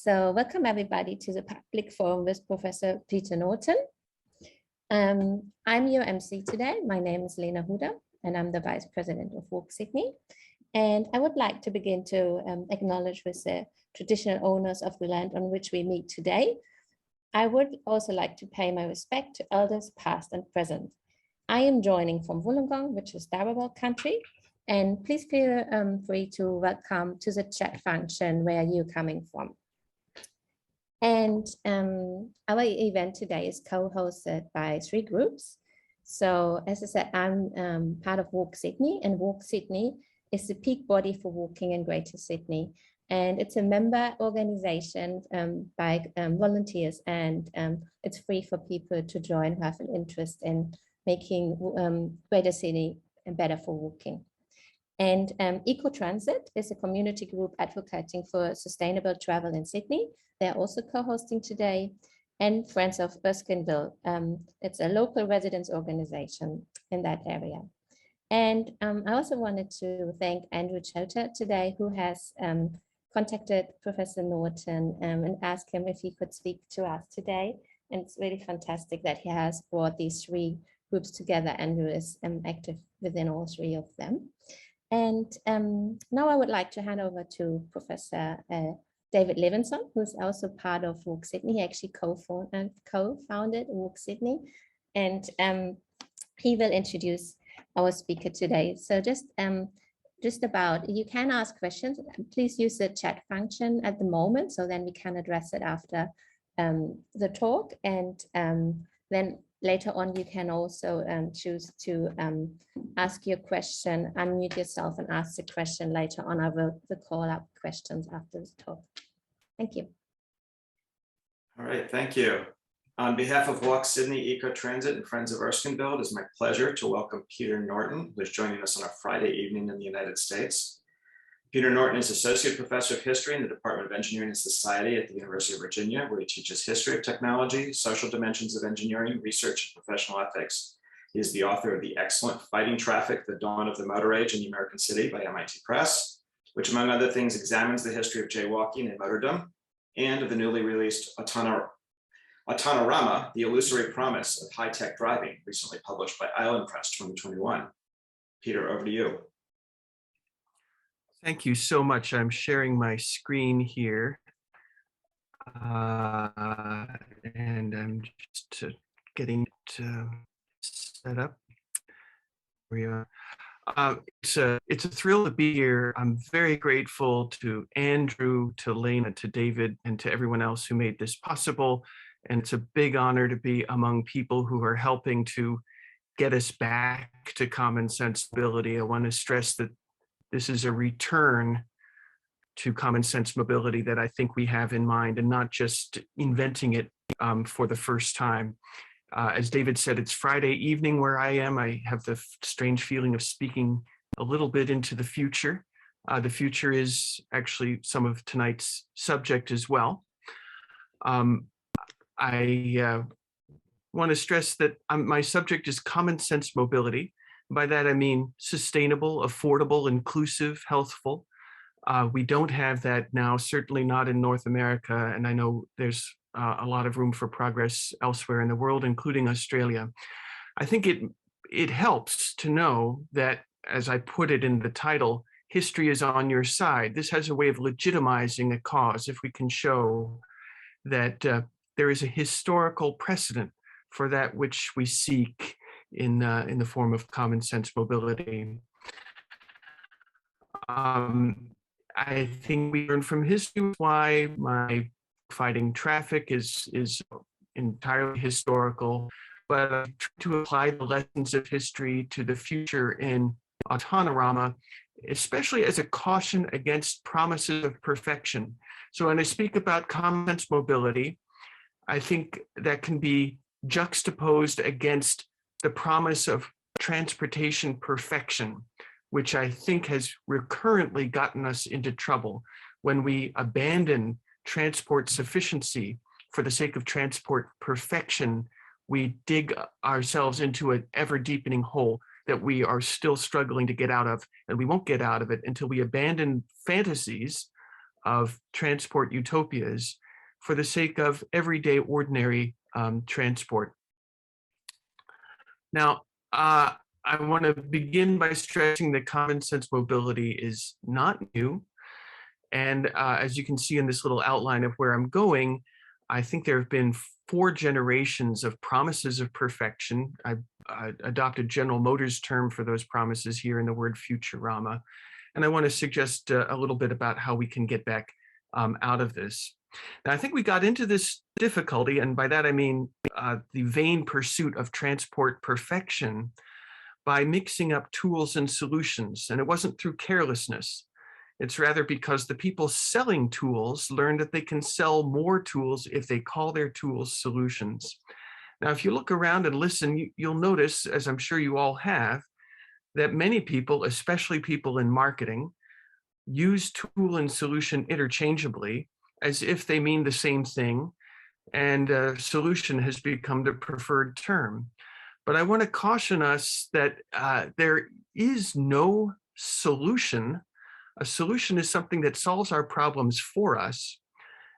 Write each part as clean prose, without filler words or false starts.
So welcome everybody to the public forum with Professor Peter Norton. I'm your MC today. My name is Lena Huda and I'm the Vice President of WalkSydney. And I would like to begin to acknowledge with the traditional owners of the land on which we meet today. I would also like to pay my respect to elders past and present. I am joining from Wollongong, which is Darawal country. And please feel free to welcome to the chat function where you're coming from. And our event today is co-hosted by 3 groups. So as I said, I'm part of WalkSydney, and WalkSydney is the peak body for walking in Greater Sydney. And it's a member organization by volunteers, and it's free for people to join who have an interest in making Greater Sydney better for walking. And EcoTransit is a community group advocating for sustainable travel in Sydney. They're also co-hosting today. And Friends of Erskineville, it's a local residents organization in that area. And I also wanted to thank Andrew Chota today, who has contacted Professor Norton and asked him if he could speak to us today. And it's really fantastic that he has brought these 3 groups together. Andrew is active within all 3 of them. And now I would like to hand over to Professor David Levinson, who's also part of WalkSydney. He actually co-founded WalkSydney, and he will introduce our speaker today. So just about, you can ask questions. Please use the chat function at the moment, so then we can address it after the talk. And then later on, you can also choose to ask your question, unmute yourself and ask the question later on. I will call up questions after the talk. Thank you. All right, thank you. On behalf of WalkSydney, EcoTransit, and Friends of Erskineville, it is my pleasure to welcome Peter Norton, who is joining us on a Friday evening in the United States. Peter Norton is Associate Professor of History in the Department of Engineering and Society at the University of Virginia, where he teaches history of technology, social dimensions of engineering, research, and professional ethics. He is the author of the excellent Fighting Traffic, The Dawn of the Motor Age in the American City by MIT Press, which among other things examines the history of jaywalking and motordom, and of the newly released Autonorama, The Illusory Promise of High-Tech Driving, recently published by Island Press 2021. Peter, over to you. Thank you so much. I'm sharing my screen here. And I'm just getting it set up. We are. It's a thrill to be here. I'm very grateful to Andrew, to Lena, to David, and to everyone else who made this possible. And it's a big honor to be among people who are helping to get us back to common sense mobility. I want to stress that this is a return to common sense mobility that I think we have in mind, and not just inventing it for the first time. As David said, it's Friday evening where I am. I have the strange feeling of speaking a little bit into the future. The future is actually some of tonight's subject as well. I want to stress that my subject is common sense mobility. By that, I mean sustainable, affordable, inclusive, healthful. We don't have that now, certainly not in North America. And I know there's a lot of room for progress elsewhere in the world, including Australia. I think it helps to know that, as I put it in the title, history is on your side. This has a way of legitimizing a cause if we can show that there is a historical precedent for that which we seek in the form of common sense mobility. I think we learn from history why my Fighting Traffic is entirely historical, but I try to apply the lessons of history to the future in Autonorama, especially as a caution against promises of perfection. So when I speak about common sense mobility, I think that can be juxtaposed against the promise of transportation perfection, which I think has recurrently gotten us into trouble when we abandon transport sufficiency for the sake of transport perfection. We dig ourselves into an ever deepening hole that we are still struggling to get out of, and we won't get out of it until we abandon fantasies of transport utopias for the sake of everyday ordinary transport. Now, I want to begin by stressing that common sense mobility is not new. And as you can see in this little outline of where I'm going, I think there have been 4 generations of promises of perfection. I adopted General Motors' term for those promises here in the word Futurama. And I want to suggest a little bit about how we can get back out of this. Now, I think we got into this difficulty, and by that I mean the vain pursuit of transport perfection, by mixing up tools and solutions. And it wasn't through carelessness. It's rather because the people selling tools learned that they can sell more tools if they call their tools solutions. Now, if you look around and listen, you'll notice, as I'm sure you all have, that many people, especially people in marketing, use tool and solution interchangeably as if they mean the same thing, and solution has become the preferred term. But I want to caution us that there is no solution. A solution is something that solves our problems for us.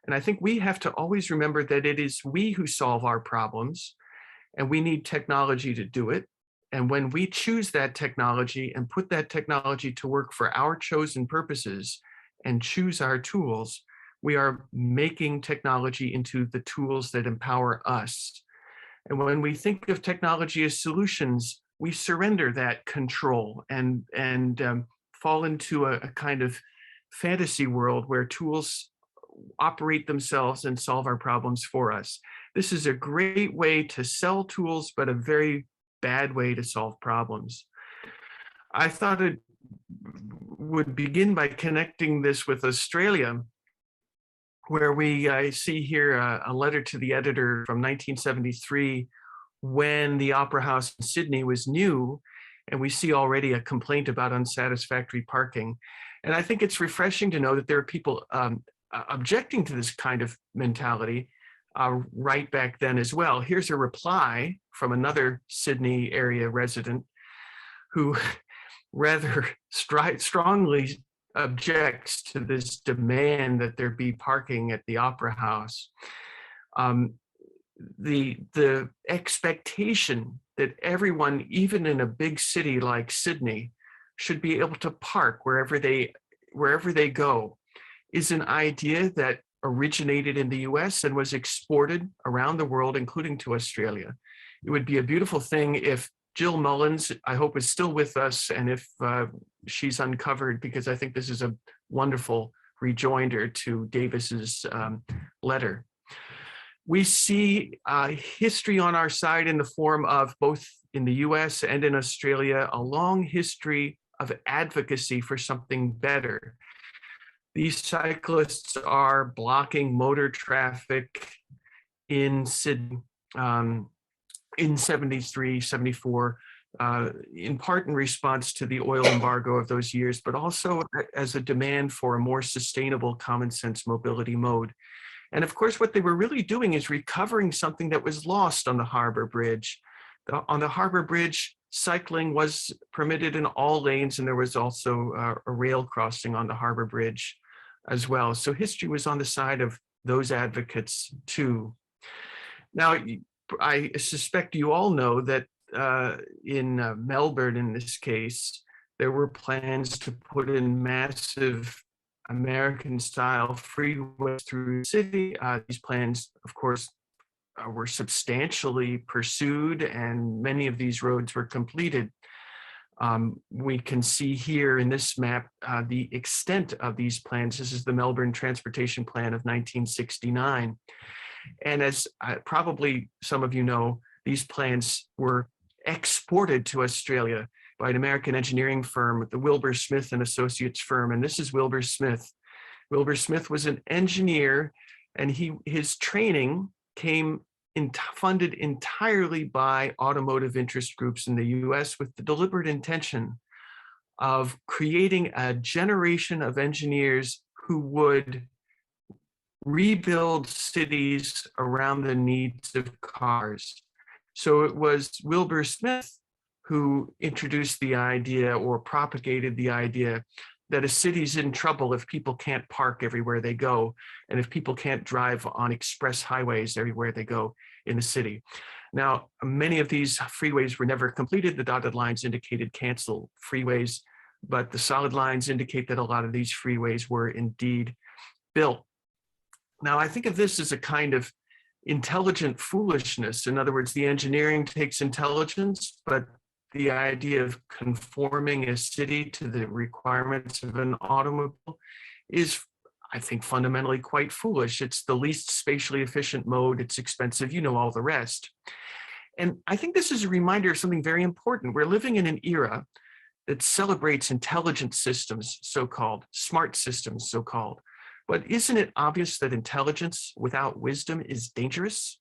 And I think we have to always remember that it is we who solve our problems, and we need technology to do it. And when we choose that technology and put that technology to work for our chosen purposes and choose our tools, we are making technology into the tools that empower us. And when we think of technology as solutions, we surrender that control and fall into a kind of fantasy world where tools operate themselves and solve our problems for us. This is a great way to sell tools, but a very bad way to solve problems. I thought it would begin by connecting this with Australia, where we see here a letter to the editor from 1973, when the Opera House in Sydney was new, and we see already a complaint about unsatisfactory parking. And I think it's refreshing to know that there are people objecting to this kind of mentality right back then as well. Here's a reply from another Sydney area resident who rather strongly objects to this demand that there be parking at the Opera House. The expectation that everyone, even in a big city like Sydney, should be able to park wherever they go is an idea that originated in the US and was exported around the world, including to Australia. It would be a beautiful thing if Jill Mullins, I hope, is still with us, and if she's uncovered, because I think this is a wonderful rejoinder to Davis's letter. We see history on our side in the form of, both in the US and in Australia, a long history of advocacy for something better. These cyclists are blocking motor traffic in Sydney in 73, 74, in part in response to the oil embargo of those years, but also as a demand for a more sustainable common sense mobility mode. And of course, what they were really doing is recovering something that was lost on the Harbor Bridge. On the Harbor Bridge, cycling was permitted in all lanes, and there was also a rail crossing on the Harbor Bridge as well. So history was on the side of those advocates too. Now, I suspect you all know that in Melbourne, in this case, there were plans to put in massive American-style freeways through the city. These plans, of course, were substantially pursued, and many of these roads were completed. We can see here in this map the extent of these plans. This is the Melbourne Transportation Plan of 1969. And as probably some of you know, these plans were exported to Australia by an American engineering firm, the Wilbur Smith and Associates firm. And this is Wilbur Smith. Wilbur Smith was an engineer, and his training came funded entirely by automotive interest groups in the US, with the deliberate intention of creating a generation of engineers who would rebuild cities around the needs of cars. So it was Wilbur Smith who introduced the idea, or propagated the idea, that a city's in trouble if people can't park everywhere they go, and if people can't drive on express highways everywhere they go in the city. Now, many of these freeways were never completed. The dotted lines indicated cancel freeways, but the solid lines indicate that a lot of these freeways were indeed built. Now, I think of this as a kind of intelligent foolishness. In other words, the engineering takes intelligence, but the idea of conforming a city to the requirements of an automobile is, I think, fundamentally quite foolish. It's the least spatially efficient mode. It's expensive. You know all the rest. And I think this is a reminder of something very important. We're living in an era that celebrates intelligent systems, so-called, smart systems, so-called. But isn't it obvious that intelligence without wisdom is dangerous?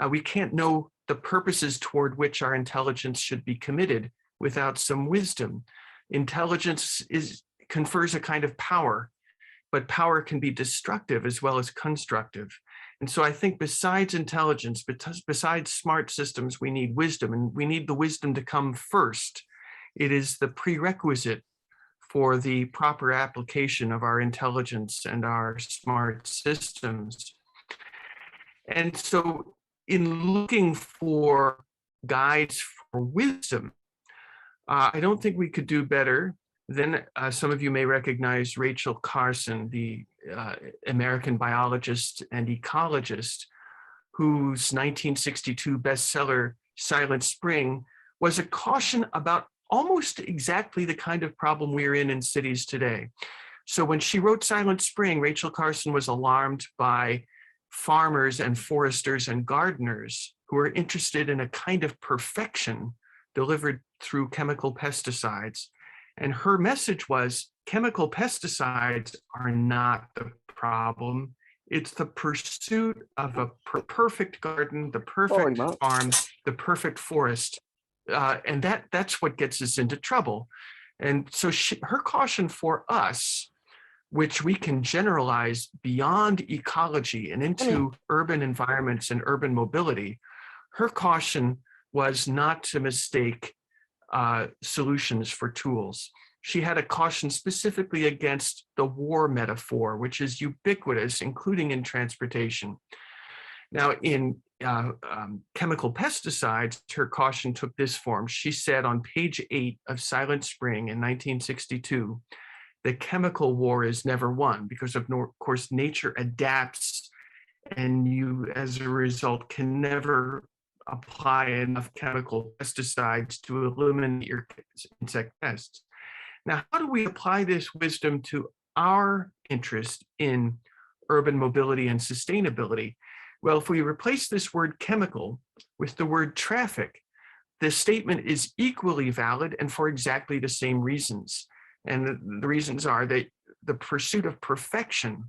We can't know the purposes toward which our intelligence should be committed without some wisdom. Intelligence confers a kind of power, but power can be destructive as well as constructive. And so I think besides intelligence, besides smart systems, we need wisdom, and we need the wisdom to come first. It is the prerequisite for the proper application of our intelligence and our smart systems. And so in looking for guides for wisdom, I don't think we could do better than some of you may recognize Rachel Carson, the American biologist and ecologist, whose 1962 bestseller, Silent Spring, was a caution about almost exactly the kind of problem we're in cities today. So when she wrote Silent Spring, Rachel Carson was alarmed by farmers and foresters and gardeners who are interested in a kind of perfection delivered through chemical pesticides. And her message was, chemical pesticides are not the problem. It's the pursuit of a perfect garden, the perfect farm, the perfect forest. And that's what gets us into trouble. And so her caution for us, which we can generalize beyond ecology and into urban environments and urban mobility, her caution was not to mistake solutions for tools. She had a caution specifically against the war metaphor, which is ubiquitous, including in transportation. Now, in chemical pesticides, her caution took this form. She said on page 8 of Silent Spring in 1962, the chemical war is never won because of course nature adapts, and you as a result can never apply enough chemical pesticides to eliminate your insect pests. Now, how do we apply this wisdom to our interest in urban mobility and sustainability? Well, if we replace this word chemical with the word traffic, the statement is equally valid and for exactly the same reasons. And the reasons are that the pursuit of perfection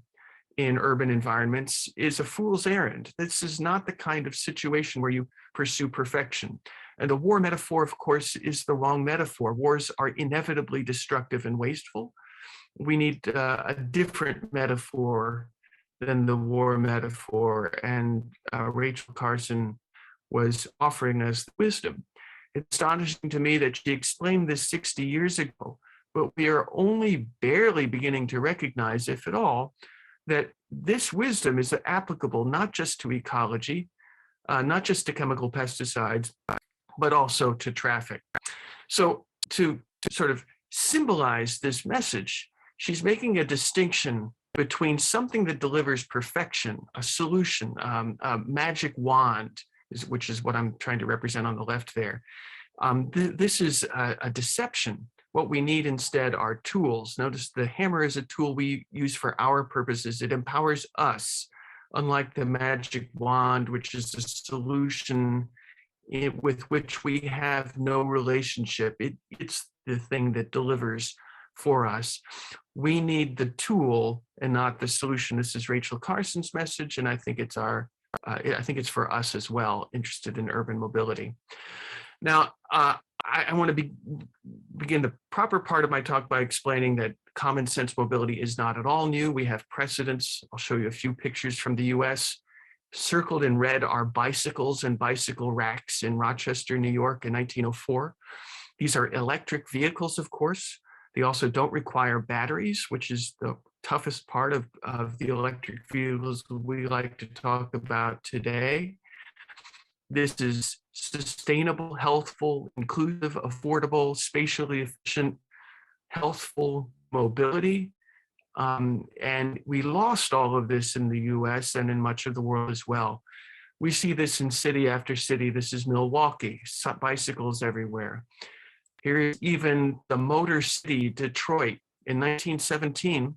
in urban environments is a fool's errand. This is not the kind of situation where you pursue perfection. And the war metaphor, of course, is the wrong metaphor. Wars are inevitably destructive and wasteful. We need a different metaphor than the war metaphor. And Rachel Carson was offering us wisdom. It's astonishing to me that she explained this 60 years ago, but we are only barely beginning to recognize, if at all, that this wisdom is applicable not just to ecology, not just to chemical pesticides, but also to traffic. So to sort of symbolize this message, she's making a distinction between something that delivers perfection, a solution, a magic wand, which is what I'm trying to represent on the left there. This is a deception. What we need instead are tools. Notice the hammer is a tool we use for our purposes. It empowers us, unlike the magic wand, which is a solution with which we have no relationship. It's the thing that delivers for us. We need the tool and not the solution. This is Rachel Carson's message, and I think it's for us as well, interested in urban mobility. Now, I want to begin the proper part of my talk by explaining that common sense mobility is not at all new. We have precedents. I'll show you a few pictures from the US. Circled in red are bicycles and bicycle racks in Rochester, New York in 1904. These are electric vehicles, of course, They also don't require batteries, which is the toughest part of the electric vehicles we like to talk about today. This is sustainable, healthful, inclusive, affordable, spatially efficient, healthful mobility. And we lost all of this in the US and in much of the world as well. We see this in city after city. This is Milwaukee, bicycles everywhere. Here's even the Motor City, Detroit. In 1917,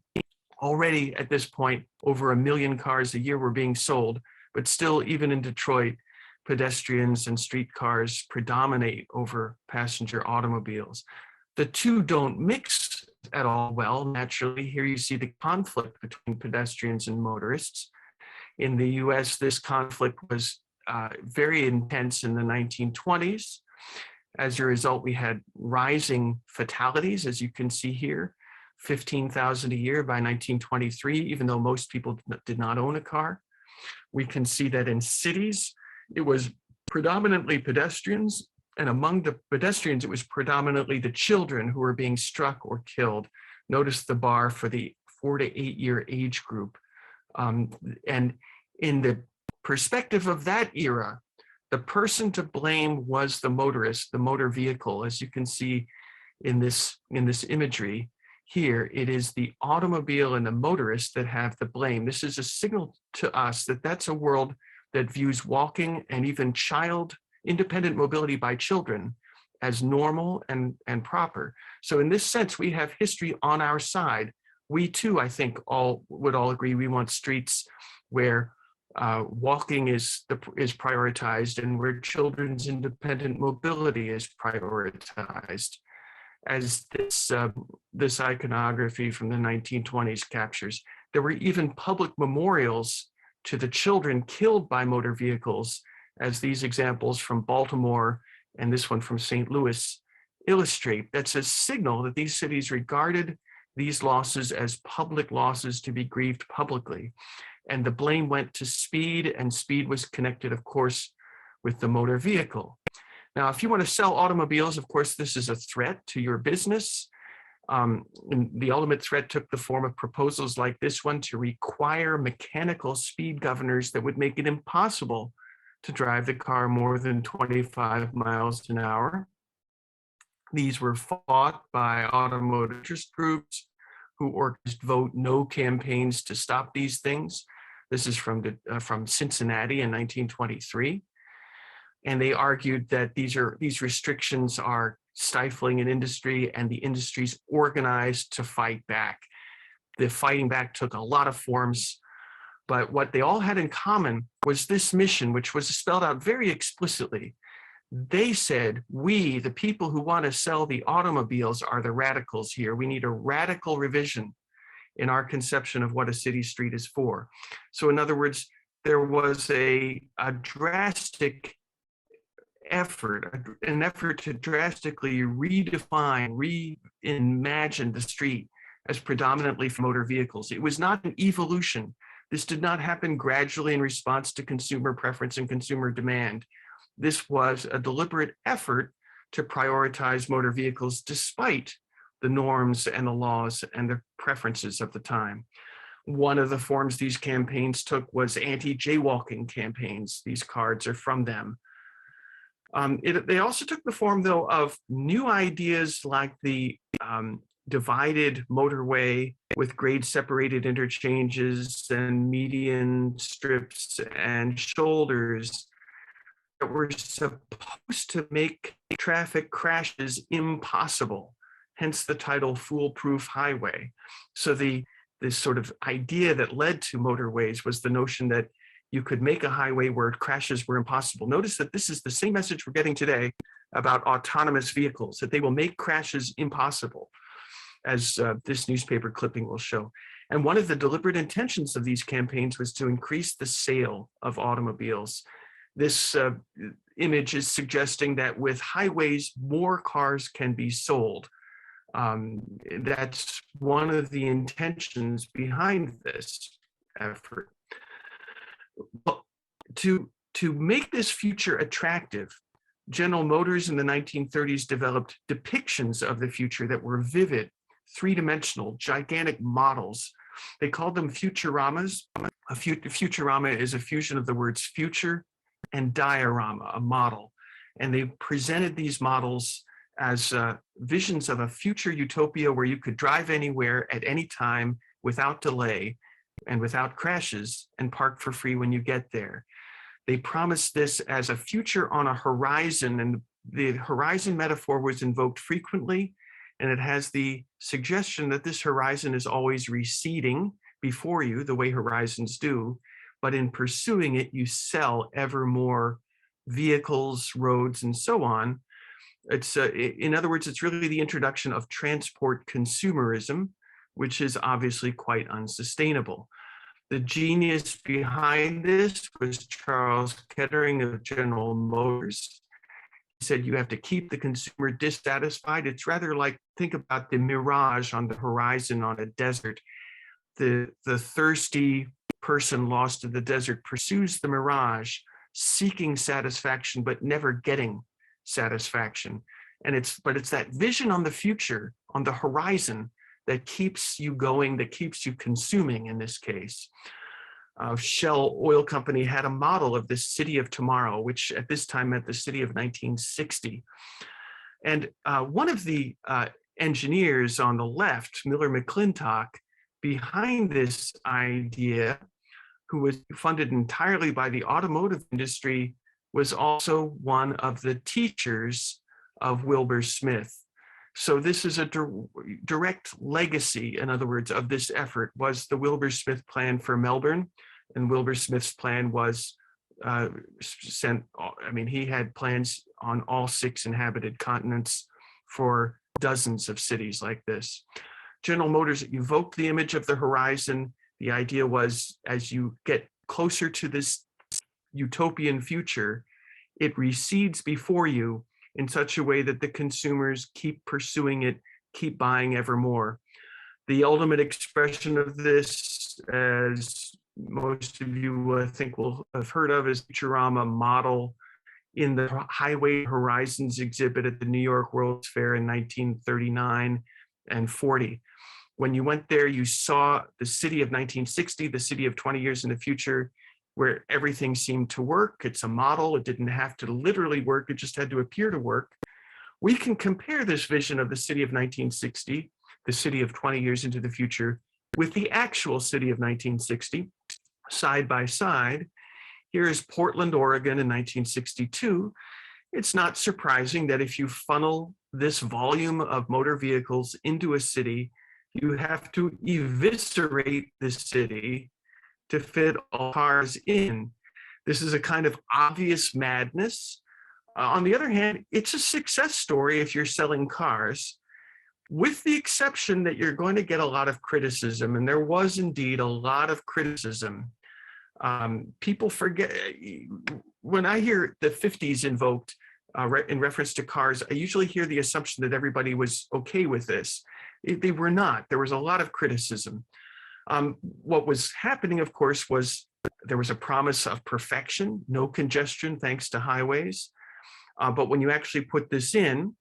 already at this point, over 1 million cars a year were being sold, but still, even in Detroit, pedestrians and streetcars predominate over passenger automobiles. The two don't mix at all well, naturally. Here you see the conflict between pedestrians and motorists. In the US, this conflict was very intense in the 1920s. As a result, we had rising fatalities, as you can see here, 15,000 a year by 1923, even though most people did not own a car. We can see that in cities, it was predominantly pedestrians, and among the pedestrians, it was predominantly the children who were being struck or killed. Notice the bar for the 4 to 8 year age group. And in the perspective of that era, the person to blame was the motorist, the motor vehicle. As you can see in this imagery here, it is the automobile and the motorist that have the blame. This is a signal to us that that's a world that views walking and even independent mobility by children as normal and proper. So in this sense, we have history on our side. We too, I think, would all agree we want streets where walking is prioritized and where children's independent mobility is prioritized. As this iconography from the 1920s captures, there were even public memorials to the children killed by motor vehicles, as these examples from Baltimore and this one from St. Louis illustrate. That's a signal that these cities regarded these losses as public losses to be grieved publicly. And the blame went to speed, and speed was connected, of course, with the motor vehicle. Now, if you want to sell automobiles, of course, this is a threat to your business. And the ultimate threat took the form of proposals like this one to require mechanical speed governors that would make it impossible to drive the car more than 25 miles an hour. These were fought by automotive interest groups who organized vote no campaigns to stop these things. This is from Cincinnati in 1923. And they argued that these restrictions are stifling an industry, and the industry's organized to fight back. The fighting back took a lot of forms, but what they all had in common was this mission, which was spelled out very explicitly. They said, we, the people who want to sell the automobiles, are the radicals here. We need a radical revision in our conception of what a city street is for. So in other words, there was a drastic effort, an effort to drastically redefine, reimagine the street as predominantly for motor vehicles. It was not an evolution. This did not happen gradually in response to consumer preference and consumer demand. This was a deliberate effort to prioritize motor vehicles despite the norms and the laws and the preferences of the time. One of the forms these campaigns took was anti-jaywalking campaigns. These cards are from them. They also took the form, though, of new ideas like the divided motorway with grade-separated interchanges and median strips and shoulders that were supposed to make traffic crashes impossible, hence the title Foolproof Highway. So this sort of idea that led to motorways was the notion that you could make a highway where crashes were impossible. Notice that this is the same message we're getting today about autonomous vehicles, that they will make crashes impossible, as this newspaper clipping will show. And one of the deliberate intentions of these campaigns was to increase the sale of automobiles. This image is suggesting that with highways, more cars can be sold. That's one of the intentions behind this effort. To make this future attractive, General Motors in the 1930s developed depictions of the future that were vivid three-dimensional, gigantic models. They called them futuramas. A futurama is a fusion of the words future and diorama, a model. And they presented these models as visions of a future utopia where you could drive anywhere at any time without delay and without crashes and park for free when you get there. They promised this as a future on a horizon, and the horizon metaphor was invoked frequently, and it has the suggestion that this horizon is always receding before you, the way horizons do, but in pursuing it, you sell ever more vehicles, roads, and so on. It's in other words, it's really the introduction of transport consumerism, which is obviously quite unsustainable. The genius behind this was Charles Kettering of General Motors. He said you have to keep the consumer dissatisfied. It's rather like, think about the mirage on the horizon on a desert. The thirsty person lost in the desert pursues the mirage, seeking satisfaction, but never getting satisfaction. And it's that vision on the future, on the horizon, that keeps you going, that keeps you consuming in this case. Shell Oil Company had a model of this city of tomorrow, which at this time meant the city of 1960. And one of the engineers on the left, Miller McClintock, behind this idea, who was funded entirely by the automotive industry, was also one of the teachers of Wilbur Smith. So this is a direct legacy, in other words, of this effort was the Wilbur Smith plan for Melbourne. And Wilbur Smith's plan was he had plans on all 6 inhabited continents for dozens of cities like this. General Motors evoked the image of the horizon. The idea was, as you get closer to this utopian future, it recedes before you in such a way that the consumers keep pursuing it, keep buying ever more. The ultimate expression of this, as most of you I think will have heard of, is Futurama model in the Highway Horizons exhibit at the New York World's Fair in 1939 and 40. When you went there, you saw the city of 1960, the city of 20 years in the future, where everything seemed to work. It's a model. It didn't have to literally work. It just had to appear to work. We can compare this vision of the city of 1960, the city of 20 years into the future, with the actual city of 1960, side by side. Here is Portland, Oregon in 1962. It's not surprising that if you funnel this volume of motor vehicles into a city, you have to eviscerate the city to fit all cars in. This is a kind of obvious madness. On the other hand, it's a success story if you're selling cars, with the exception that you're going to get a lot of criticism, and there was indeed a lot of criticism. People forget, when I hear the 50s invoked in reference to cars, I usually hear the assumption that everybody was okay with this. They were not. There was a lot of criticism. What was happening, of course, was there was a promise of perfection, no congestion thanks to highways. But when you actually put this in,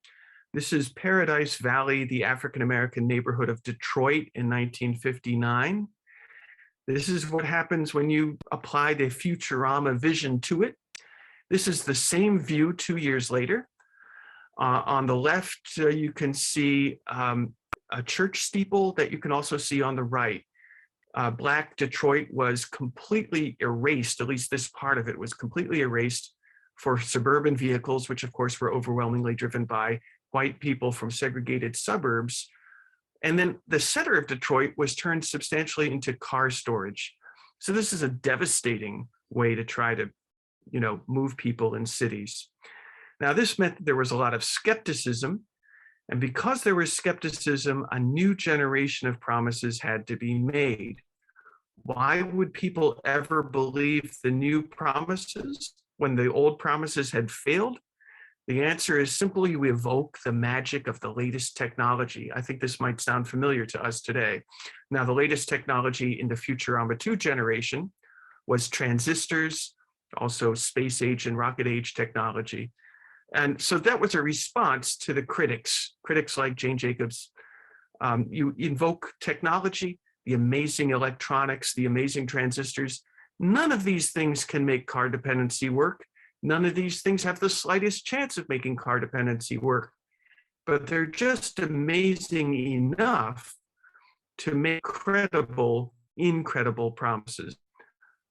this is Paradise Valley, the African-American neighborhood of Detroit in 1959. This is what happens when you apply the Futurama vision to it. This is the same view 2 years later. On the left, you can see a church steeple that you can also see on the right. Black Detroit was completely erased, at least this part of it was completely erased for suburban vehicles, which of course were overwhelmingly driven by white people from segregated suburbs. And then the center of Detroit was turned substantially into car storage. So this is a devastating way to try to, move people in cities. Now this meant that there was a lot of skepticism. And because there was skepticism, a new generation of promises had to be made. Why would people ever believe the new promises when the old promises had failed? The answer is simply we evoke the magic of the latest technology. I think this might sound familiar to us today. Now, the latest technology in the Futurama 2 generation was transistors, also space age and rocket age technology. And so that was a response to the critics like Jane Jacobs, You invoke technology, the amazing electronics, the amazing transistors. None of these things can make car dependency work. None of these things have the slightest chance of making car dependency work, but they're just amazing enough to make credible, incredible promises.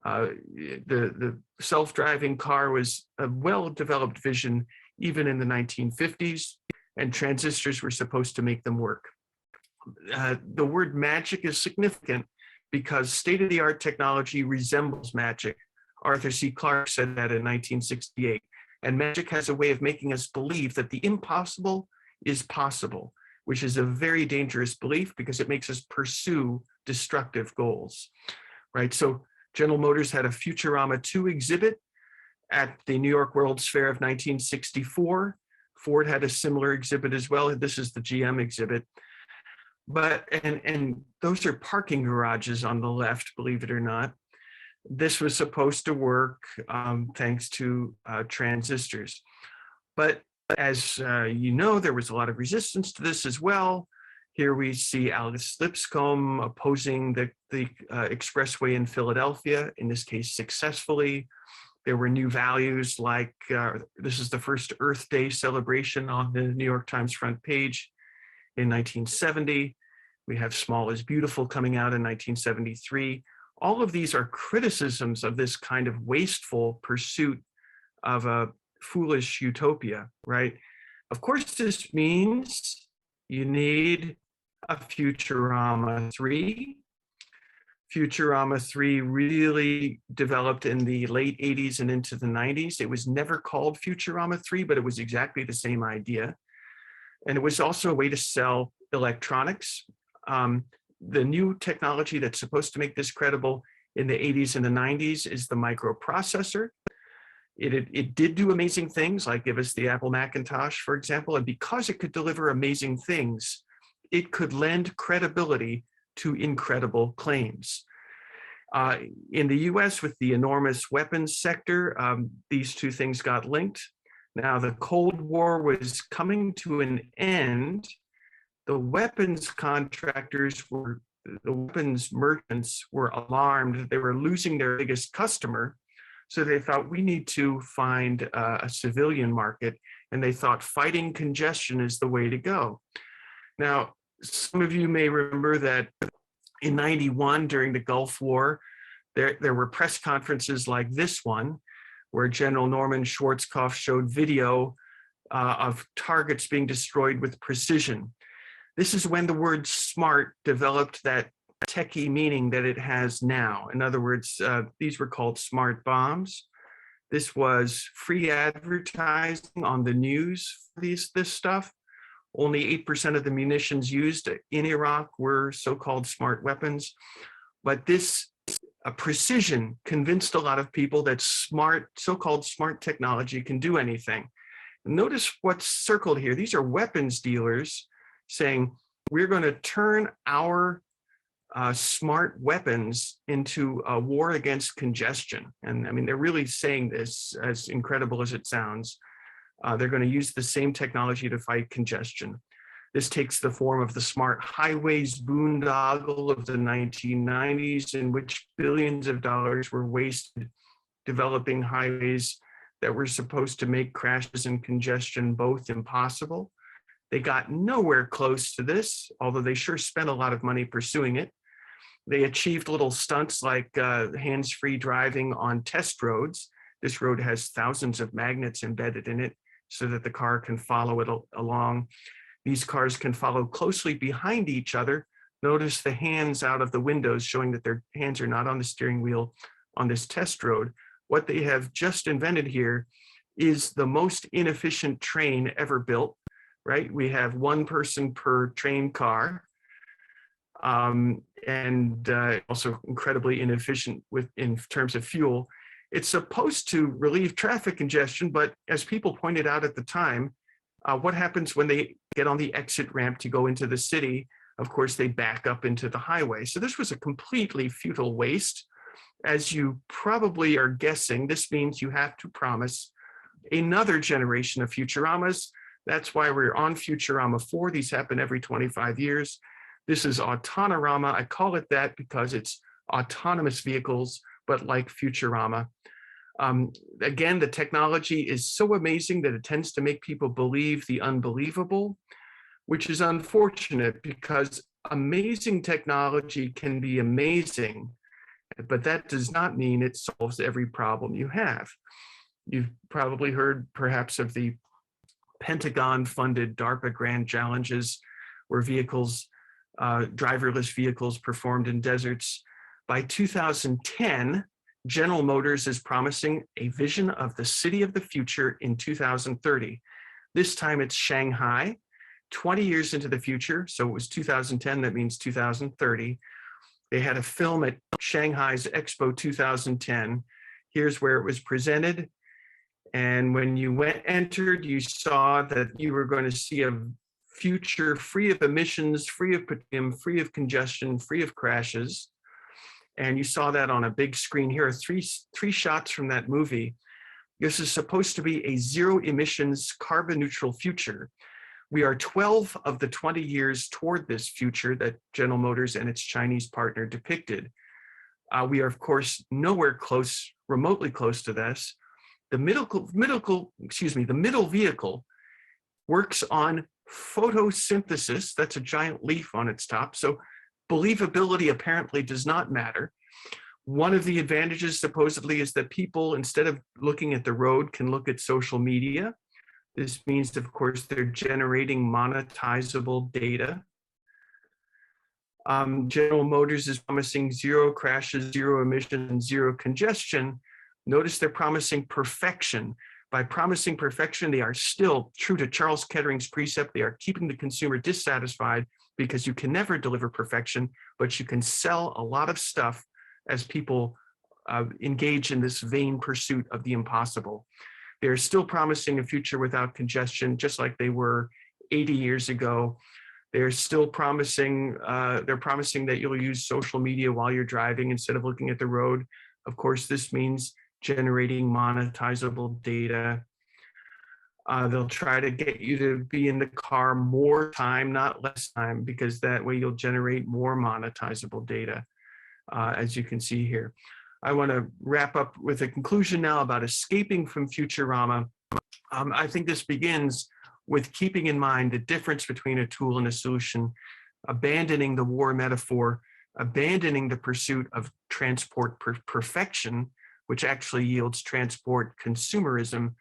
The self-driving car was a well-developed vision even in the 1950s, and transistors were supposed to make them work. The word magic is significant because state-of-the-art technology resembles magic. Arthur C. Clarke said that in 1968. And magic has a way of making us believe that the impossible is possible, which is a very dangerous belief because it makes us pursue destructive goals, right? So General Motors had a Futurama 2 exhibit at the New York World's Fair of 1964. Ford had a similar exhibit as well. This is the GM exhibit. But, and those are parking garages on the left, believe it or not. This was supposed to work thanks to transistors. But as you know, there was a lot of resistance to this as well. Here we see Alice Lipscomb opposing the expressway in Philadelphia, in this case successfully. There were new values like, this is the first Earth Day celebration on the New York Times front page in 1970. We have Small is Beautiful coming out in 1973. All of these are criticisms of this kind of wasteful pursuit of a foolish utopia, right? Of course, this means you need a Futurama 3. Futurama 3 really developed in the late 80s and into the 90s. It was never called Futurama 3, but it was exactly the same idea. And it was also a way to sell electronics. The new technology that's supposed to make this credible in the 80s and the 90s is the microprocessor. It did do amazing things, like give us the Apple Macintosh, for example, and because it could deliver amazing things, it could lend credibility to incredible claims. In the US, with the enormous weapons sector, these two things got linked. Now, the Cold War was coming to an end. The weapons contractors the weapons merchants were alarmed that they were losing their biggest customer. So they thought, we need to find a civilian market. And they thought fighting congestion is the way to go. Now, some of you may remember that in 91, during the Gulf War, there were press conferences like this one, where General Norman Schwarzkopf showed video of targets being destroyed with precision. This is when the word smart developed that techie meaning that it has now. In other words, these were called smart bombs. This was free advertising on the news for this stuff. Only 8% of the munitions used in Iraq were so-called smart weapons. But this precision convinced a lot of people that so-called smart technology can do anything. Notice what's circled here. These are weapons dealers saying, we're going to turn our smart weapons into a war against congestion. And I mean, they're really saying this, as incredible as it sounds. They're going to use the same technology to fight congestion. This takes the form of the smart highways boondoggle of the 1990s, in which billions of dollars were wasted developing highways that were supposed to make crashes and congestion both impossible. They got nowhere close to this, although they sure spent a lot of money pursuing it. They achieved little stunts like hands-free driving on test roads. This road has thousands of magnets embedded in it so that the car can follow it along. These cars can follow closely behind each other. Notice the hands out of the windows showing that their hands are not on the steering wheel on this test road. What they have just invented here is the most inefficient train ever built. Right? We have one person per train car, and also incredibly inefficient in terms of fuel. It's supposed to relieve traffic congestion, but as people pointed out at the time, what happens when they get on the exit ramp to go into the city? Of course, they back up into the highway. So this was a completely futile waste. As you probably are guessing, this means you have to promise another generation of Futuramas. That's why we're on Futurama 4. These happen every 25 years. This is Autonorama. I call it that because it's autonomous vehicles, but like Futurama. Again, the technology is so amazing that it tends to make people believe the unbelievable, which is unfortunate because amazing technology can be amazing, but that does not mean it solves every problem you have. You've probably heard perhaps of the Pentagon-funded DARPA grand challenges where vehicles, driverless vehicles performed in deserts. By 2010, General Motors is promising a vision of the city of the future in 2030. This time it's Shanghai, 20 years into the future. So it was 2010, that means 2030. They had a film at Shanghai's Expo 2010. Here's where it was presented. And when you entered, you saw that you were going to see a future free of emissions, free of petroleum, free of congestion, free of crashes. And you saw that on a big screen. Here are three shots from that movie. This is supposed to be a zero emissions, carbon neutral future. We are 12 of the 20 years toward this future that General Motors and its Chinese partner depicted. We are, of course, nowhere close, remotely close to this. The middle vehicle works on photosynthesis. That's a giant leaf on its top. So believability apparently does not matter. One of the advantages supposedly is that people, instead of looking at the road, can look at social media. This means, of course, they're generating monetizable data. General Motors is promising zero crashes, zero emissions, zero congestion. Notice they're promising perfection. By promising perfection, they are still true to Charles Kettering's precept. They are keeping the consumer dissatisfied because you can never deliver perfection, but you can sell a lot of stuff as people engage in this vain pursuit of the impossible. They're still promising a future without congestion, just like they were 80 years ago. They're still promising, that you'll use social media while you're driving instead of looking at the road. Of course, this means generating monetizable data. They'll try to get you to be in the car more time, not less time, because that way you'll generate more monetizable data, as you can see here. I want to wrap up with a conclusion now about escaping from Futurama. I think this begins with keeping in mind the difference between a tool and a solution, abandoning the war metaphor, abandoning the pursuit of transport perfection, which actually yields transport consumerism,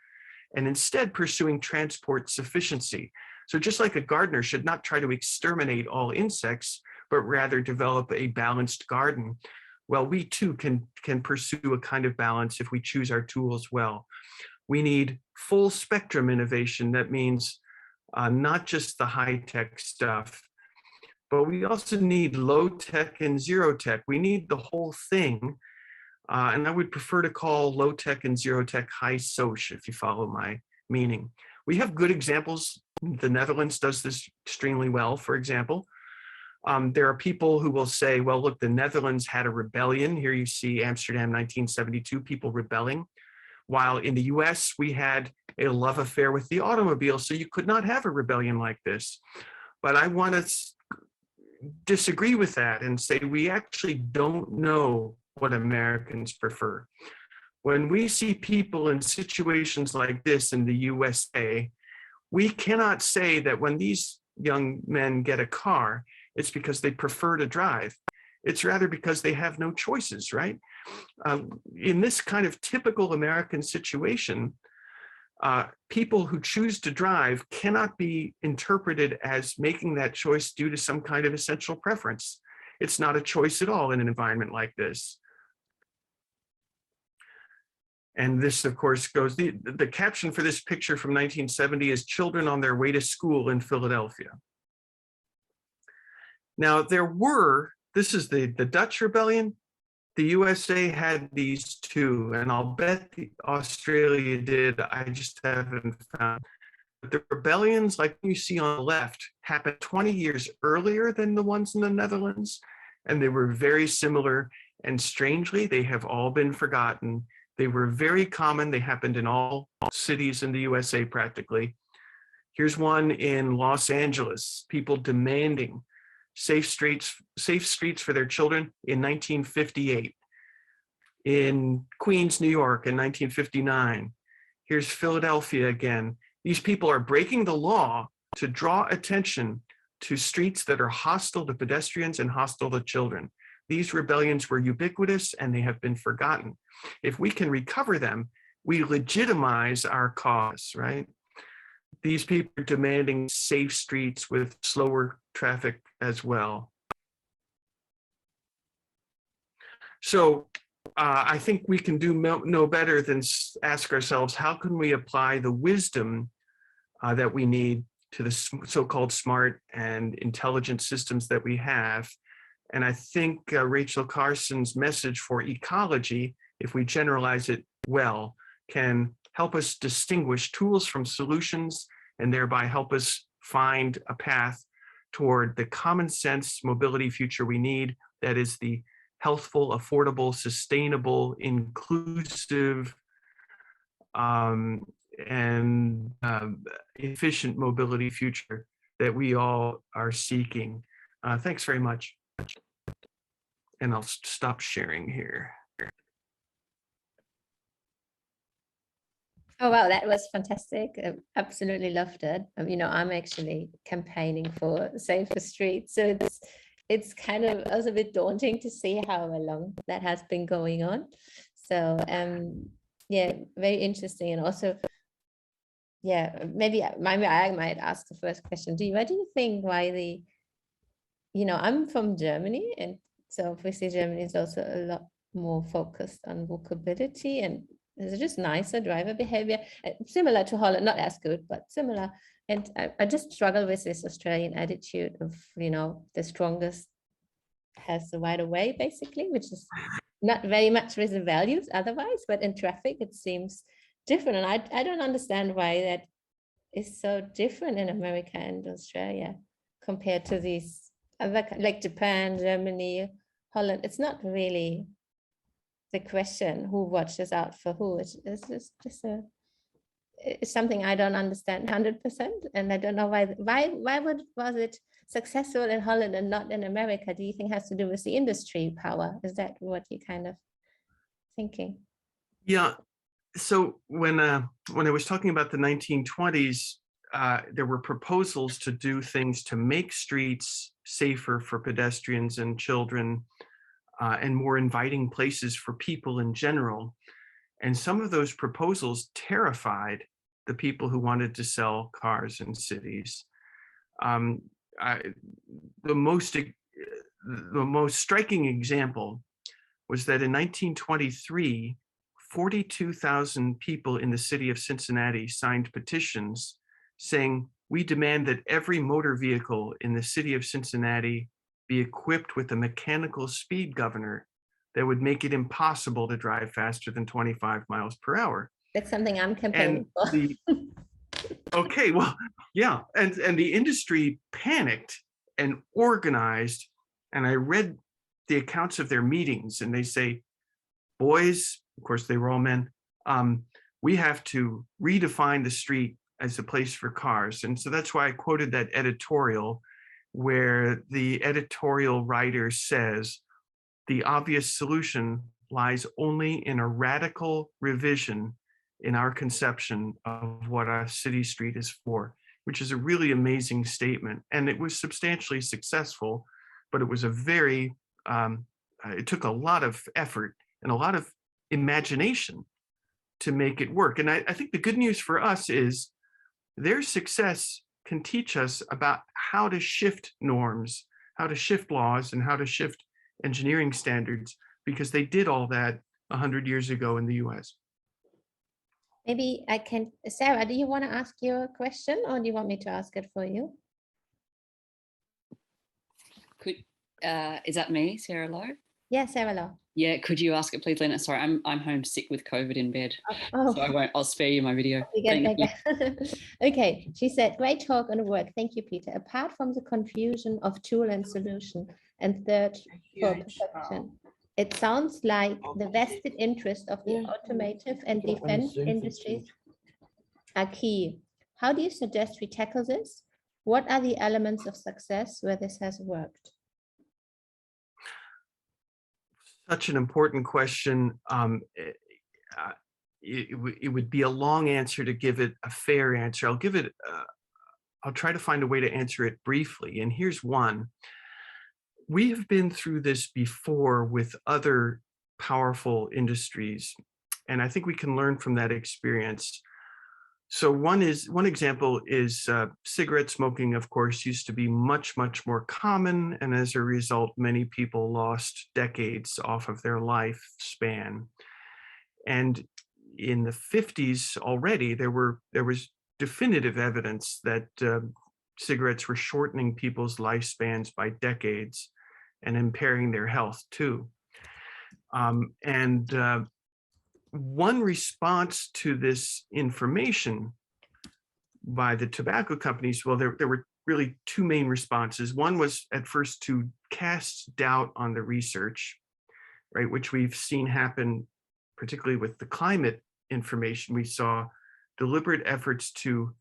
and instead pursuing transport sufficiency. So just like a gardener should not try to exterminate all insects, but rather develop a balanced garden, well, we too can pursue a kind of balance if we choose our tools well. We need full spectrum innovation. That means not just the high-tech stuff, but we also need low-tech and zero-tech. We need the whole thing. And I would prefer to call low-tech and zero-tech high-soc, if you follow my meaning. We have good examples. The Netherlands does this extremely well, for example. There are people who will say, well, look, the Netherlands had a rebellion. Here you see Amsterdam, 1972, people rebelling. While in the US, we had a love affair with the automobile, so you could not have a rebellion like this. But I want to disagree with that and say we actually don't know what Americans prefer. When we see people in situations like this in the USA, we cannot say that when these young men get a car, it's because they prefer to drive. It's rather because they have no choices, right? In this kind of typical American situation, people who choose to drive cannot be interpreted as making that choice due to some kind of essential preference. It's not a choice at all in an environment like this. And this, of course, goes, the caption for this picture from 1970 is "Children on their way to school in Philadelphia." Now, this is the Dutch rebellion. The USA had these too, and I'll bet Australia did. I just haven't found. But the rebellions, like you see on the left, happened 20 years earlier than the ones in the Netherlands, and they were very similar. And strangely, they have all been forgotten. They were very common. They happened in all cities in the USA practically. Here's one in Los Angeles, people demanding safe streets for their children in 1958. In Queens, New York in 1959. Here's Philadelphia again. These people are breaking the law to draw attention to streets that are hostile to pedestrians and hostile to children. These rebellions were ubiquitous and they have been forgotten. If we can recover them, we legitimize our cause, right? These people are demanding safe streets with slower traffic as well. So I think we can do no better than ask ourselves, how can we apply the wisdom that we need to the so-called smart and intelligent systems that we have? And I think Rachel Carson's message for ecology, if we generalize it well, can help us distinguish tools from solutions and thereby help us find a path toward the common sense mobility future we need, that is the healthful, affordable, sustainable, inclusive, and efficient mobility future that we all are seeking. Thanks very much. And I'll stop sharing here. Oh, wow, that was fantastic. Absolutely loved it. You know, I'm actually campaigning for safer streets. So it's kind of also a bit daunting to see how long that has been going on. So yeah, very interesting. And also, yeah, maybe I might ask the first question. What do you think why you know, I'm from Germany, and so obviously Germany is also a lot more focused on walkability, and it's just nicer driver behavior, similar to Holland, not as good, but similar. And I just struggle with this Australian attitude of, you know, the strongest has the right of way, basically, which is not very much with the values otherwise, but in traffic, it seems different. And I don't understand why that is so different in America and Australia compared to these other, like Japan, Germany, Holland. It's not really the question who watches out for who. It's something I don't understand 100%, and I don't know why was it successful in Holland and not in America? Do you think it has to do with the industry power? Is that what you kind of thinking? Yeah. So when I was talking about the 1920s, there were proposals to do things to make streets safer for pedestrians and children, and more inviting places for people in general. And some of those proposals terrified the people who wanted to sell cars in cities. The most striking example was that in 1923, 42,000 people in the city of Cincinnati signed petitions saying, "We demand that every motor vehicle in the city of Cincinnati be equipped with a mechanical speed governor that would make it impossible to drive faster than 25 miles per hour." That's something I'm campaigning for. Okay, well, yeah, and the industry panicked and organized, and I read the accounts of their meetings, and they say, "Boys," of course they were all men, "we have to redefine the street as a place for cars." And so that's why I quoted that editorial where the editorial writer says, "The obvious solution lies only in a radical revision in our conception of what a city street is for," which is a really amazing statement. And it was substantially successful, but it was a very, it took a lot of effort and a lot of imagination to make it work. And I think the good news for us is their success can teach us about how to shift norms, how to shift laws, and how to shift engineering standards, because they did all that 100 years ago in the US. Maybe I can, Sarah, do you want to ask your question, or do you want me to ask it for you? Is that me, Sarah Lowe? Yeah, Sarah Lowe. Yeah, could you ask it, please, Lena? Sorry, I'm home sick with COVID in bed, so I'll spare you my video. Thank you. Okay, she said, "Great talk on work. Thank you, Peter. Apart from the confusion of tool and solution and third for perfection, it sounds like the vested interest of the automotive and defense industries are key. How do you suggest we tackle this? What are the elements of success where this has worked? Such an important question. It would be a long answer to give it a fair answer. I'll try to find a way to answer it briefly. And here's one. We have been through this before with other powerful industries, and I think we can learn from that experience. So one example is cigarette smoking, of course, used to be much, much more common. And as a result, many people lost decades off of their lifespan. And in the 50s already, there was definitive evidence that cigarettes were shortening people's lifespans by decades and impairing their health too. One response to this information by the tobacco companies, well, there were really two main responses. One was at first to cast doubt on the research, right, which we've seen happen, particularly with the climate information. We saw deliberate efforts to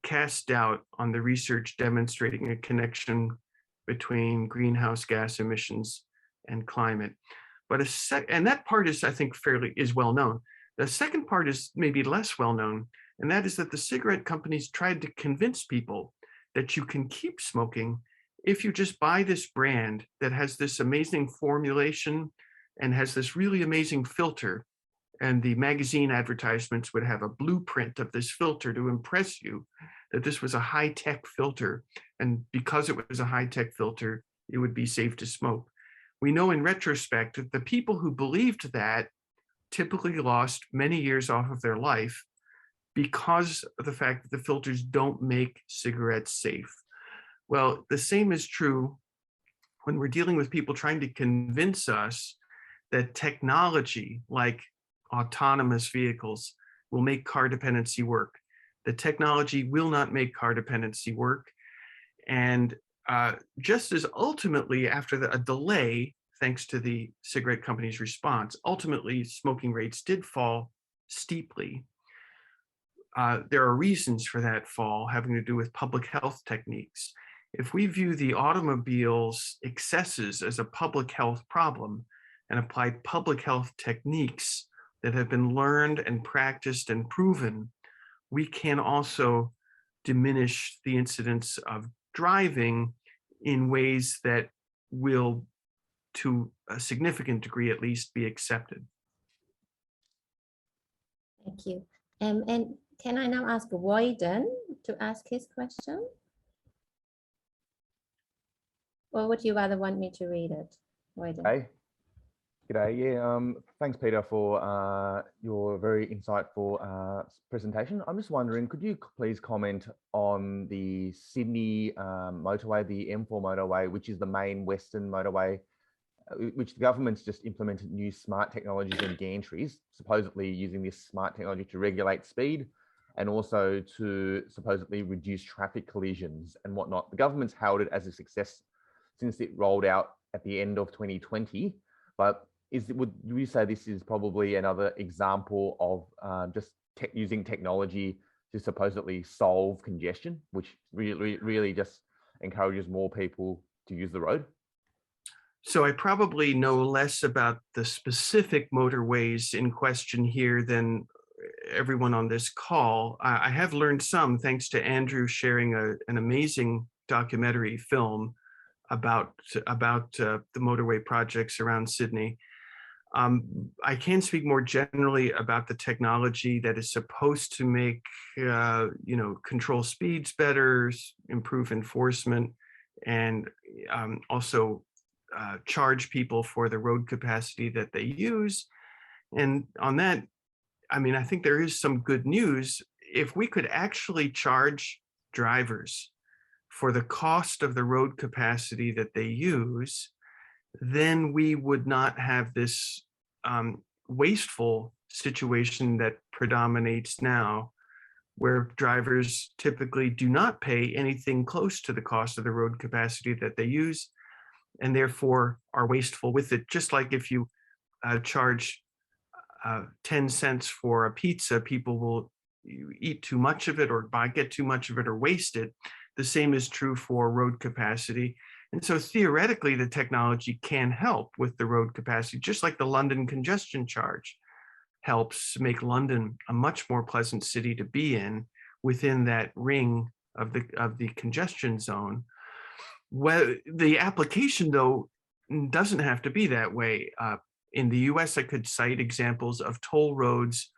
cast doubt on the research demonstrating a connection between greenhouse gas emissions and climate. But and that part is, I think, is well known. The second part is maybe less well known, and that is that the cigarette companies tried to convince people that you can keep smoking if you just buy this brand that has this amazing formulation and has this really amazing filter. And the magazine advertisements would have a blueprint of this filter to impress you that this was a high-tech filter. And because it was a high-tech filter, it would be safe to smoke. We know in retrospect that the people who believed that typically lost many years off of their life because of the fact that the filters don't make cigarettes safe. Well, the same is true when we're dealing with people trying to convince us that technology like autonomous vehicles will make car dependency work. The technology will not make car dependency work. And just as ultimately after a delay, thanks to the cigarette company's response, ultimately smoking rates did fall steeply. There are reasons for that fall having to do with public health techniques. If we view the automobile's excesses as a public health problem and apply public health techniques that have been learned and practiced and proven, we can also diminish the incidence of driving in ways that will, to a significant degree at least, be accepted. Thank you. And can I now ask Woyden to ask his question? Or would you rather want me to read it, Woyden? Hey. G'day. Yeah, thanks, Peter, for your very insightful presentation. I'm just wondering, could you please comment on the Sydney motorway, the M4 motorway, which is the main Western motorway, which the government's just implemented new smart technologies and gantries, supposedly using this smart technology to regulate speed and also to supposedly reduce traffic collisions and whatnot. The government's hailed it as a success since it rolled out at the end of 2020, but would you say this is probably another example of just using technology to supposedly solve congestion, which really just encourages more people to use the road? So I probably know less about the specific motorways in question here than everyone on this call. I have learned some thanks to Andrew sharing an amazing documentary film about the motorway projects around Sydney. I can speak more generally about the technology that is supposed to make, control speeds better, improve enforcement, and also charge people for the road capacity that they use. And on that, I mean, I think there is some good news. If we could actually charge drivers for the cost of the road capacity that they use, then we would not have this wasteful situation that predominates now, where drivers typically do not pay anything close to the cost of the road capacity that they use, and therefore are wasteful with it. Just like if you charge 10 cents for a pizza, people will eat too much of it or get too much of it or waste it. The same is true for road capacity. And so theoretically, the technology can help with the road capacity, just like the London congestion charge helps make London a much more pleasant city to be in within that ring of the congestion zone. Well, the application, though, doesn't have to be that way. In the US, I could cite examples of toll roads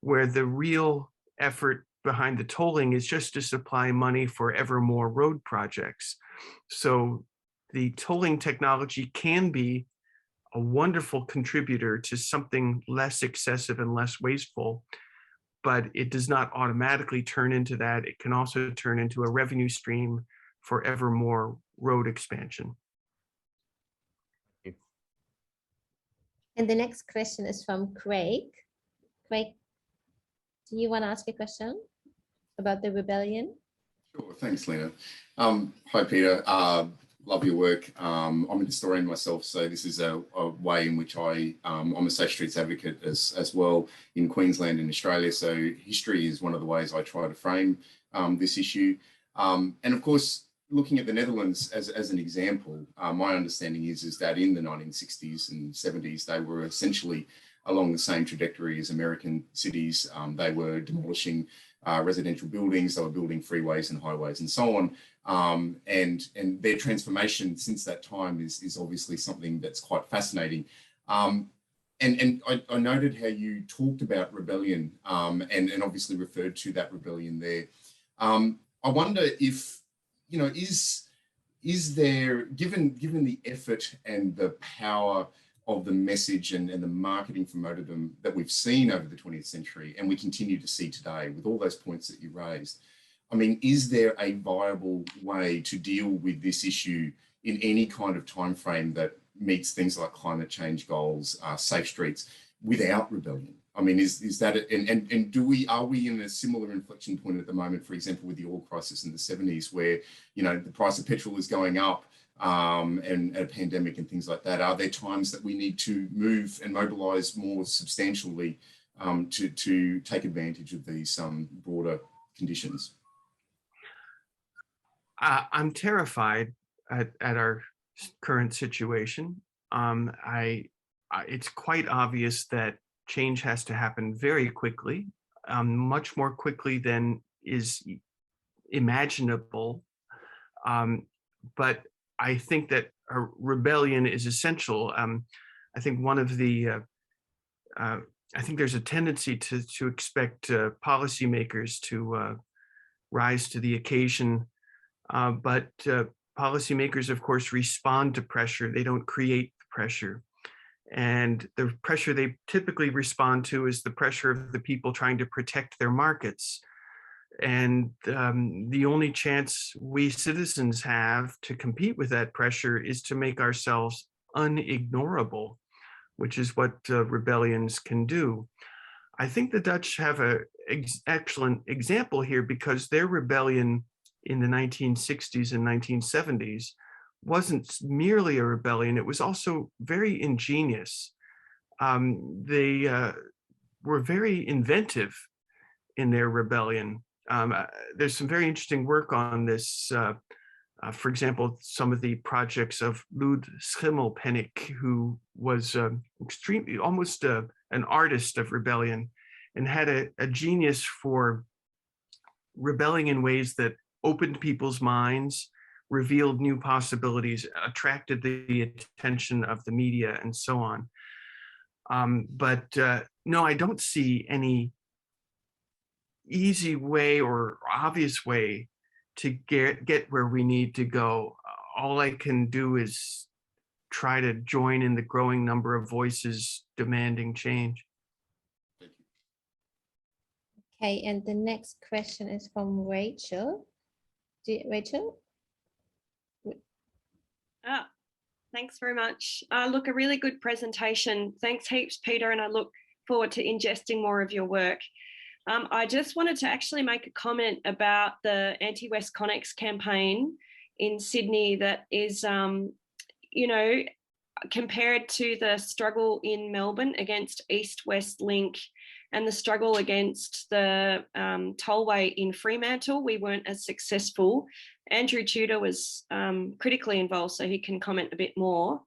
where the real effort behind the tolling is just to supply money for ever more road projects. So the tolling technology can be a wonderful contributor to something less excessive and less wasteful, but it does not automatically turn into that. It can also turn into a revenue stream for ever more road expansion. And the next question is from Craig. Craig, do you want to ask a question about the rebellion? Sure, thanks, Lena. Hi, Peter. Love your work. I'm a historian myself, so this is a way in which I'm a Safe Streets advocate as well in Queensland and Australia. So history is one of the ways I try to frame this issue. And of course, looking at the Netherlands as an example, my understanding is that in the 1960s and 70s, they were essentially along the same trajectory as American cities. They were demolishing residential buildings, they were building freeways and highways and so on. And their transformation since that time is obviously something that's quite fascinating. And I noted how you talked about rebellion and obviously referred to that rebellion there. I wonder if, you know, is there, given the effort and the power of the message and the marketing for motordom that we've seen over the 20th century and we continue to see today with all those points that you raised, I mean, is there a viable way to deal with this issue in any kind of time frame that meets things like climate change goals, safe streets, without rebellion? I mean, is that it? And are we in a similar inflection point at the moment, for example, with the oil crisis in the 70s, where, you know, the price of petrol is going up and a pandemic and things like that? Are there times that we need to move and mobilize more substantially to take advantage of these broader conditions? I'm terrified at our current situation. It's quite obvious that change has to happen very quickly, much more quickly than is imaginable. But I think that a rebellion is essential. I think one of the, I think there's a tendency to expect policymakers to rise to the occasion, but policymakers, of course, respond to pressure. They don't create the pressure. And the pressure they typically respond to is the pressure of the people trying to protect their markets. And the only chance we citizens have to compete with that pressure is to make ourselves unignorable, which is what rebellions can do. I think the Dutch have an excellent example here, because their rebellion in the 1960s and 1970s wasn't merely a rebellion, it was also very ingenious. They were very inventive in their rebellion. There's some very interesting work on this. For example, some of the projects of Lud Schimmelpenninck, who was extremely, almost an artist of rebellion, and had a genius for rebelling in ways that opened people's minds, revealed new possibilities, attracted the attention of the media, and so on. But no, I don't see any easy way or obvious way to get where we need to go. All I can do is try to join in the growing number of voices demanding change. Okay, and the next question is from Rachel. Rachel? Thanks very much. Look, a really good presentation. Thanks heaps, Peter, and I look forward to ingesting more of your work. I just wanted to actually make a comment about the Anti-WestConnex campaign in Sydney that is, you know, compared to the struggle in Melbourne against East-West Link and the struggle against the tollway in Fremantle, we weren't as successful. Andrew Tudor was critically involved, so he can comment a bit more.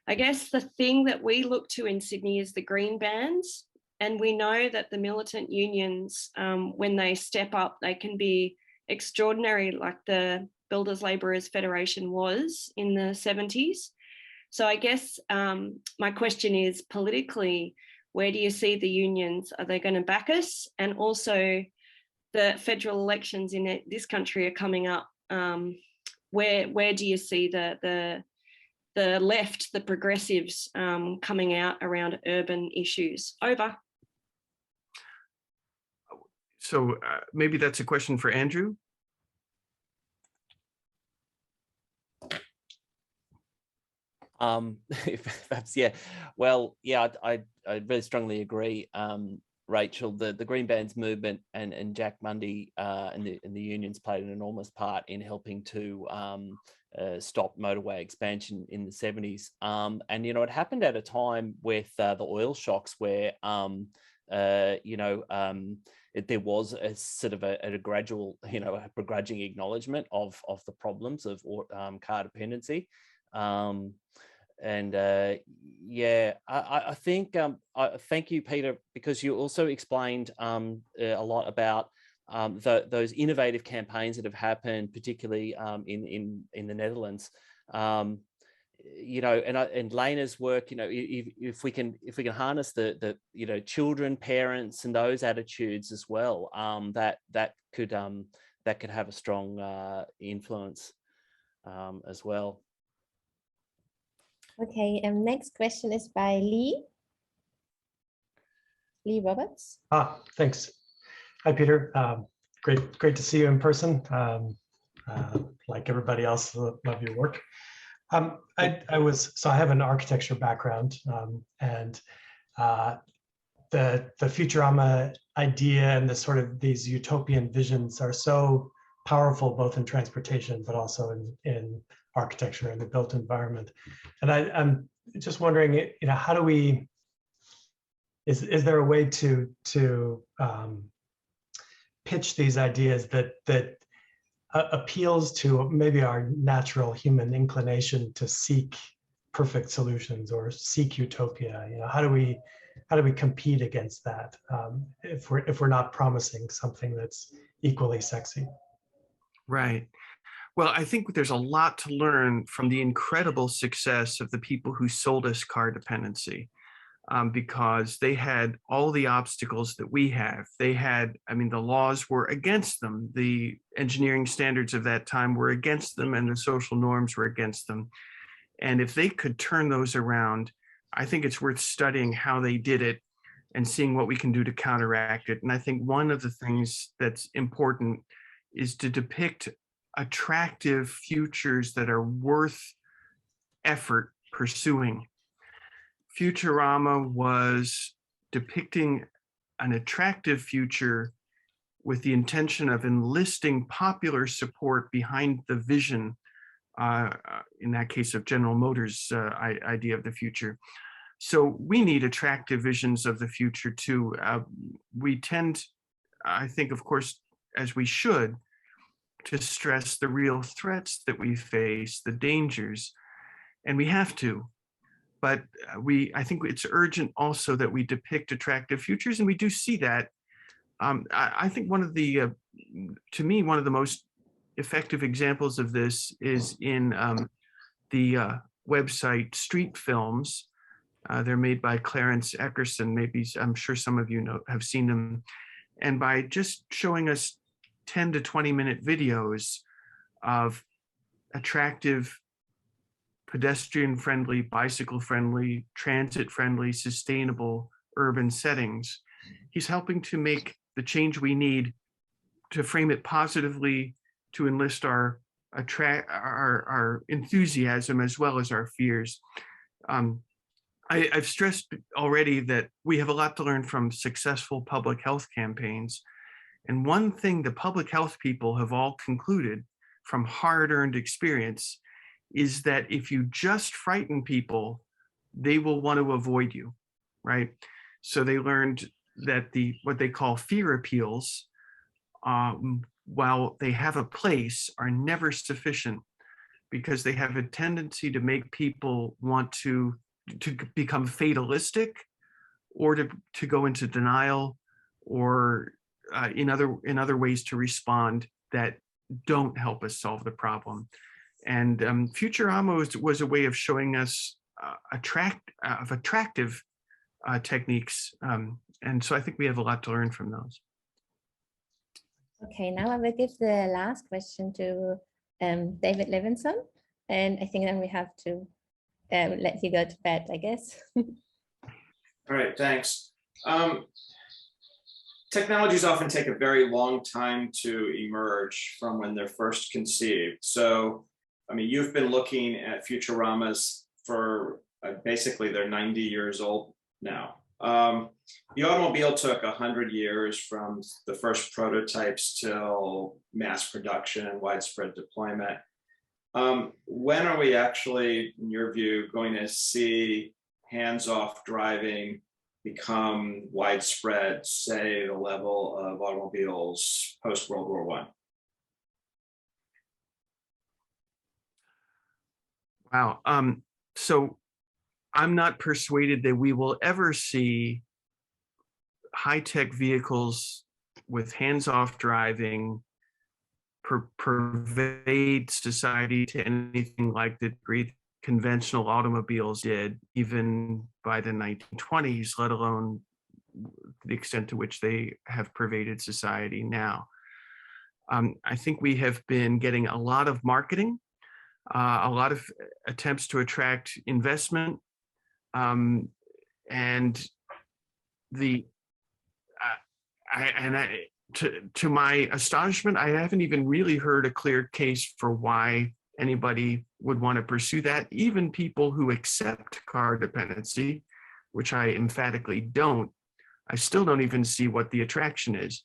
I guess the thing that we look to in Sydney is the green bands. And we know that the militant unions, when they step up, they can be extraordinary, like the Builders Labourers Federation was in the 70s. So I guess my question is, politically, where do you see the unions? Are they going to back us? And also the federal elections in this country are coming up. Where do you see the left, the progressives coming out around urban issues? Over. So maybe that's a question for Andrew. Perhaps, yeah. Well, yeah, I very strongly agree, Rachel. The Green Bands movement and Jack Mundy and the unions played an enormous part in helping to stop motorway expansion in the 70s. And you know, it happened at a time with the oil shocks where there was a sort of a gradual, a begrudging acknowledgement of the problems of car dependency. I think thank you, Peter, because you also explained a lot about those innovative campaigns that have happened, particularly in the Netherlands. And Lena's work, if we can harness the children, parents, and those attitudes as well, that could have a strong influence as well. Okay, next question is by Lee Roberts. Thanks. Hi, Peter. Great to see you in person. Like everybody else, love your work. I have an architecture background, and the Futurama idea and the sort of these utopian visions are so powerful, both in transportation, but also in architecture and the built environment. And I'm just wondering, how do we, is there a way to pitch these ideas that appeals to maybe our natural human inclination to seek perfect solutions or seek utopia? How do we compete against that if we're not promising something that's equally sexy? Right. Well, I think there's a lot to learn from the incredible success of the people who sold us car dependency, because they had all the obstacles that we have. They had, the laws were against them. The engineering standards of that time were against them, and the social norms were against them. And if they could turn those around, I think it's worth studying how they did it and seeing what we can do to counteract it. And I think one of the things that's important is to depict attractive futures that are worth effort pursuing. Futurama was depicting an attractive future with the intention of enlisting popular support behind the vision, in that case of General Motors' idea of the future. So we need attractive visions of the future too. We tend, I think, of course, as we should, to stress the real threats that we face, the dangers, and we have to. But I think it's urgent also that we depict attractive futures, and we do see that. I think to me, one of the most effective examples of this is in the website Street Films. They're made by Clarence Eckerson. I'm sure some of you have seen them. And by just showing us 10 to 20 minute videos of attractive, pedestrian-friendly, bicycle-friendly, transit-friendly, sustainable urban settings, he's helping to make the change we need to frame it positively, to enlist our enthusiasm as well as our fears. I've stressed already that we have a lot to learn from successful public health campaigns. And one thing the public health people have all concluded from hard-earned experience is that if you just frighten people, they will want to avoid you, right? So they learned that what they call fear appeals, while they have a place, are never sufficient, because they have a tendency to make people want to become fatalistic, or to go into denial, or in other ways to respond that don't help us solve the problem. And Futurama was a way of showing us attractive techniques. And so I think we have a lot to learn from those. Okay, now I will give the last question to David Levinson. And I think then we have to let you go to bed, I guess. All right, thanks. Technologies often take a very long time to emerge from when they're first conceived. So, I mean, you've been looking at Futuramas for basically they're 90 years old now. The automobile took 100 years from the first prototypes till mass production and widespread deployment. When are we actually, in your view, going to see hands-off driving become widespread, say the level of automobiles post-World War I? Wow. So I'm not persuaded that we will ever see high-tech vehicles with hands-off driving pervade society to anything like the degree conventional automobiles did, even by the 1920s, let alone the extent to which they have pervaded society now. I think we have been getting a lot of marketing, a lot of attempts to attract investment, and to my astonishment, I haven't even really heard a clear case for why anybody would want to pursue that. Even people who accept car dependency, which I emphatically don't, I still don't even see what the attraction is,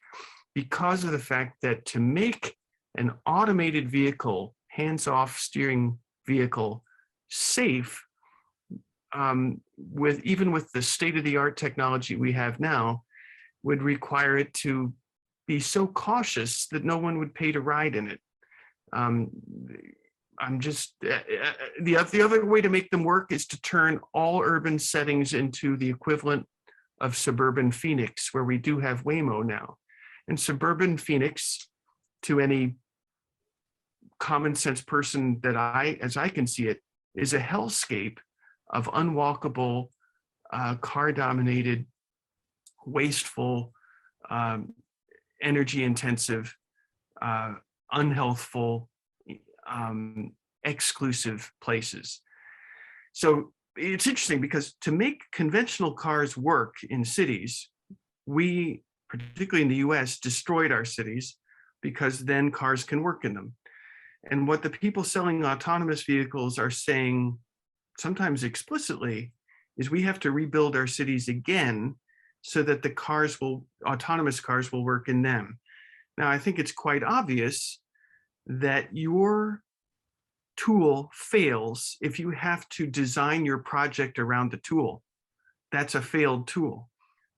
because of the fact that to make an automated vehicle, hands-off steering vehicle, safe, even with the state-of-the-art technology we have now, would require it to be so cautious that no one would pay to ride in it. I'm just, the other way to make them work is to turn all urban settings into the equivalent of suburban Phoenix, where we do have Waymo now. And suburban Phoenix, to any common sense person that as I can see it, is a hellscape of unwalkable, car-dominated, wasteful, energy-intensive, unhealthful, exclusive places. So it's interesting because to make conventional cars work in cities, we, particularly in the US, destroyed our cities because then cars can work in them. And what the people selling autonomous vehicles are saying, sometimes explicitly, is we have to rebuild our cities again so that the autonomous cars will work in them. Now, I think it's quite obvious that your tool fails if you have to design your project around the tool. That's a failed tool.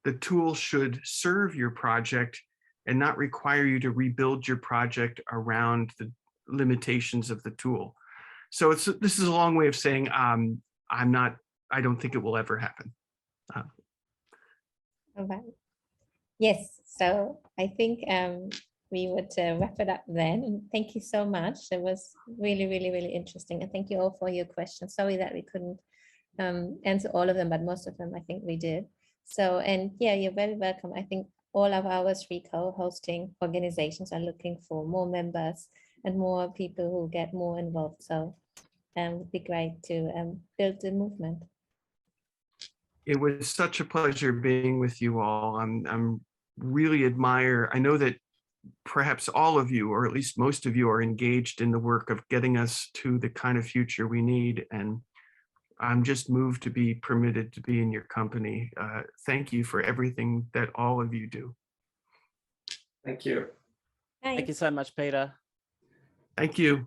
The tool should serve your project and not require you to rebuild your project around the limitations of the tool. So this is a long way of saying I don't think it will ever happen. All right. Yes, so I think we would wrap it up then. And thank you so much. It was really, really, really interesting. And thank you all for your questions. Sorry that we couldn't answer all of them, but most of them I think we did. So, and yeah, you're very welcome. I think all of our 3 co-hosting organizations are looking for more members and more people who get more involved. So it would be great to build the movement. It was such a pleasure being with you all. I'm really admire. I know that perhaps all of you, or at least most of you, are engaged in the work of getting us to the kind of future we need. And I'm just moved to be permitted to be in your company. Thank you for everything that all of you do. Thank you. Thank you so much, Peter. Thank you.